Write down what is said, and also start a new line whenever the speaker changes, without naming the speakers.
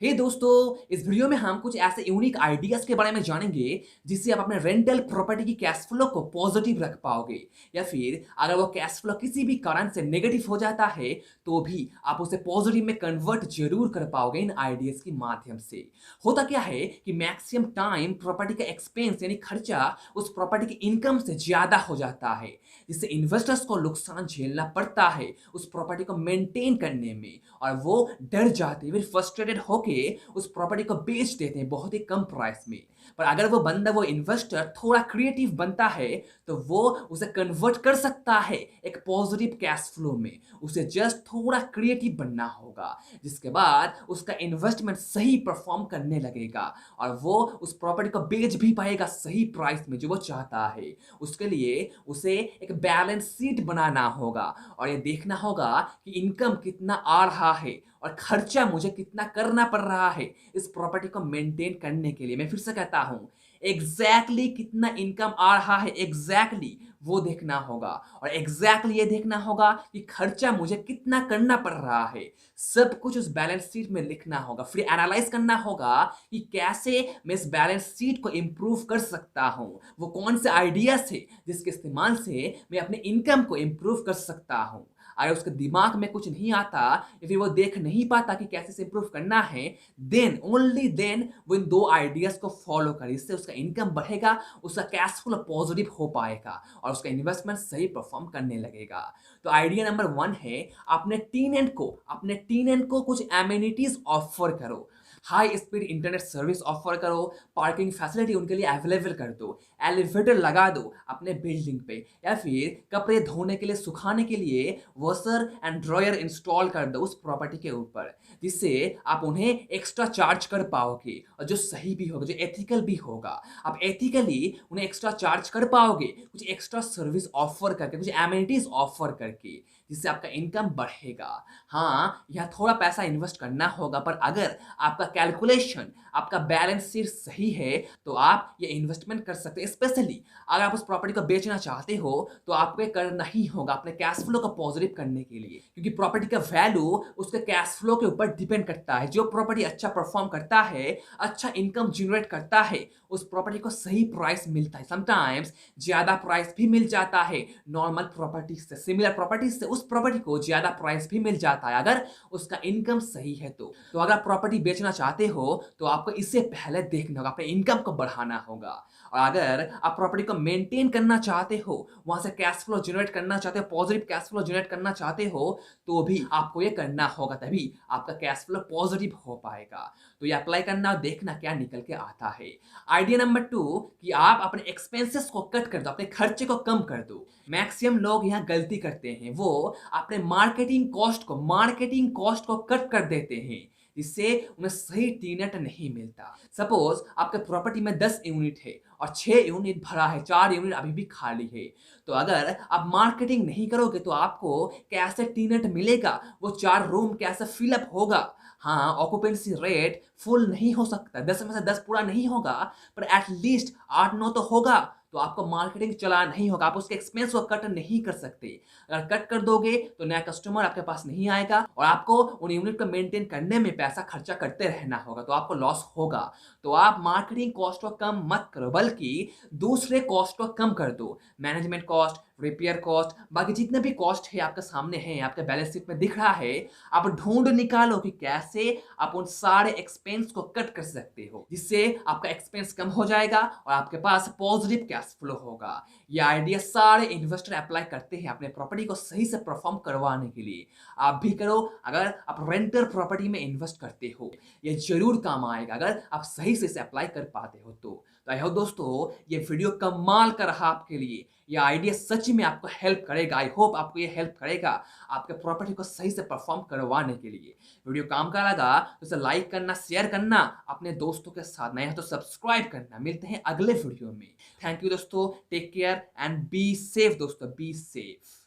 हे दोस्तों, इस वीडियो में हम कुछ ऐसे यूनिक आइडियाज के बारे में जानेंगे जिससे आप अपने रेंटल प्रॉपर्टी की कैश फ्लो को पॉजिटिव रख पाओगे, या फिर अगर वो कैश फ्लो किसी भी कारण से नेगेटिव हो जाता है तो भी आप उसे पॉजिटिव में कन्वर्ट जरूर कर पाओगे इन आइडियाज के माध्यम से। होता क्या है कि मैक्सिमम टाइम प्रॉपर्टी का एक्सपेंस यानी खर्चा उस प्रॉपर्टी की इनकम से ज्यादा हो जाता है, जिससे इन्वेस्टर्स को नुकसान झेलना पड़ता है उस प्रॉपर्टी को मेंटेन करने में, और वो डर जाते हैं, फ्रस्ट्रेटेड होके उस प्रॉपर्टी को बेच देते हैं बहुत ही कम प्राइस में। पर अगर वो बंदा, वो इन्वेस्टर थोड़ा क्रिएटिव बनता है तो वो उसे कन्वर्ट कर सकता है एक पॉजिटिव कैश फ्लो में। उसे जस्ट थोड़ा क्रिएटिव बनना होगा, जिसके बाद उसका इन्वेस्टमेंट सही परफॉर्म करने लगेगा और वो उस प्रॉपर्टी को बेच भी पाएगा सही प्राइस में जो वो चाहता है। उसके लिए उसे एक बैलेंस शीट बनाना होगा और ये देखना होगा कि इनकम कितना आ रहा है और खर्चा मुझे कितना करना पड़ रहा है इस प्रॉपर्टी को मेंटेन करने के लिए। मैं फिर से कहता हूं, एग्जैक्टली कितना इनकम आ रहा है, एग्जैक्टली वो देखना होगा, और एग्जैक्टली ये देखना होगा कि खर्चा मुझे कितना करना पड़ रहा है। सब कुछ उस बैलेंस शीट में लिखना होगा, फिर एनालाइज करना होगा कि कैसे मैं इस बैलेंस शीट को इंप्रूव कर सकता हूं, वो कौन से आइडियाज है जिसके इस्तेमाल से मैं अपने इनकम को इंप्रूव कर सकता हूं। अगर उसके दिमाग में कुछ नहीं आता या फिर वो देख नहीं पाता कि कैसे से इंप्रूव करना है, देन ओनली देन वो इन दो आइडियाज को फॉलो करे। इससे उसका इनकम बढ़ेगा, उसका कैश फ्लो पॉजिटिव हो पाएगा और उसका इन्वेस्टमेंट सही परफॉर्म करने लगेगा। तो आइडिया नंबर 1 है, अपने टेनेंट को कुछ एमिनिटीज ऑफर करो। High speed internet service offer करो, पार्किंग फैसिलिटी उनके लिए अवेलेबल कर दो, एलिवेटर लगा दो अपने बिल्डिंग पे, या फिर कपड़े धोने के लिए, सुखाने के लिए वॉशर एंड ड्रॉयर इंस्टॉल कर दो उस प्रॉपर्टी के ऊपर, जिससे आप उन्हें एक्स्ट्रा चार्ज कर पाओगे और जो सही भी होगा, जो एथिकल भी होगा। आप एथिकली उन्हें एक्स्ट्रा चार्ज कर पाओगे कुछ एक्स्ट्रा सर्विस ऑफर करके, कुछ एमिनिटीज ऑफर करके, जिससे आपका इनकम बढ़ेगा। हाँ, यह थोड़ा पैसा इन्वेस्ट करना होगा, पर अगर आपका कैलकुलेशन, आपका बैलेंस शीट सही है तो आप ये इन्वेस्टमेंट कर सकते हैं। स्पेशली अगर आप उस प्रॉपर्टी को बेचना चाहते हो तो आपको ये करना ही होगा अपने कैश फ्लो को पॉजिटिव करने के लिए, क्योंकि प्रॉपर्टी का वैल्यू उसके कैश फ्लो के ऊपर डिपेंड करता है। जो प्रॉपर्टी अच्छा परफॉर्म करता है, अच्छा इनकम जनरेट करता है, उस प्रॉपर्टी को सही प्राइस मिलता है, समटाइम्स ज्यादा प्राइस भी मिल जाता है नॉर्मल प्रॉपर्टी से, सिमिलर प्रॉपर्टी से उस प्रॉपर्टी को ज्यादा प्राइस भी मिल जाता है अगर उसका इनकम सही है। तो अगर आप प्रॉपर्टी बेचना चाहते हो तो आपको इससे पहले देखना होगा, अपने इनकम को बढ़ाना होगा। और अगर आप प्रॉपर्टी को मेंटेन करना चाहते हो, वहां से कैश फ्लो जनरेट करना चाहते हो, पॉजिटिव कैश फ्लो जनरेट करना चाहते हो, तो भी आपको ये करना होगा, तभी आपका कैश फ्लो पॉजिटिव हो पाएगा। तो ये अप्लाई करना और देखना क्या निकल के आता है। आइडिया नंबर 2, कि आप अपने एक्सपेंसेस को कट कर दो, अपने खर्चे को कम कर दो। मैक्सिमम लोग यहाँ गलती करते हैं, वो अपने मार्केटिंग कॉस्ट को कट कर देते हैं, जिससे उन्हें सही टीनेट नहीं मिलता। सपोज आपके प्रॉपर्टी में 10 यूनिट है और 6 यूनिट भरा है, 4 यूनिट अभी भी खाली है। तो अगर आप मार्केटिंग नहीं करोगे तो आपको कैसे टीनेट मिलेगा, वो 4 रूम कैसे फिलअप होगा। हाँ, ऑक्यूपेंसी रेट फुल नहीं हो सकता, 10 में से 10 पूरा नहीं होगा, पर एटलीस्ट 8-9 तो होगा। तो आपको मार्केटिंग चला नहीं होगा, आप उसके एक्सपेंस को कट नहीं कर सकते। अगर कट कर दोगे तो नया कस्टमर आपके पास नहीं आएगा और आपको उन यूनिट को मेंटेन करने में पैसा खर्चा करते रहना होगा, तो आपको लॉस होगा। तो आप मार्केटिंग कॉस्ट को कम मत करो, बल्कि दूसरे कॉस्ट को कम कर दो। मैनेजमेंट कॉस्ट, रिपेयर कॉस्ट, बाकी जितने भी कॉस्ट है आपके सामने है, आपके बैलेंस शीट में दिख रहा है, आप ढूंढ निकालो कि कैसे आप उन सारे एक्सपेंस को कट कर सकते हो, जिससे आपका एक्सपेंस कम हो जाएगा और आपके पास पॉजिटिव कैश फ्लो होगा। ये आइडिया सारे इन्वेस्टर अप्लाई करते हैं अपने प्रॉपर्टी को सही से परफॉर्म करवाने के लिए। आप भी करो अगर आप रेंटल प्रॉपर्टी में इन्वेस्ट करते हो, ये जरूर काम आएगा अगर आप सही से इसे अप्लाई कर पाते हो। तो आई होप दोस्तों ये वीडियो कमाल का रहा आपके लिए, ये आइडिया सच में आपको हेल्प करेगा। आई होप आपको ये हेल्प करेगा आपके प्रॉपर्टी को सही से परफॉर्म करवाने के लिए। वीडियो काम का लगा तो इसे लाइक करना, शेयर करना अपने दोस्तों के साथ, नया तो सब्सक्राइब करना। मिलते हैं अगले वीडियो में। थैंक यू दोस्तों, take care and be safe दोस्तों, बी सेफ।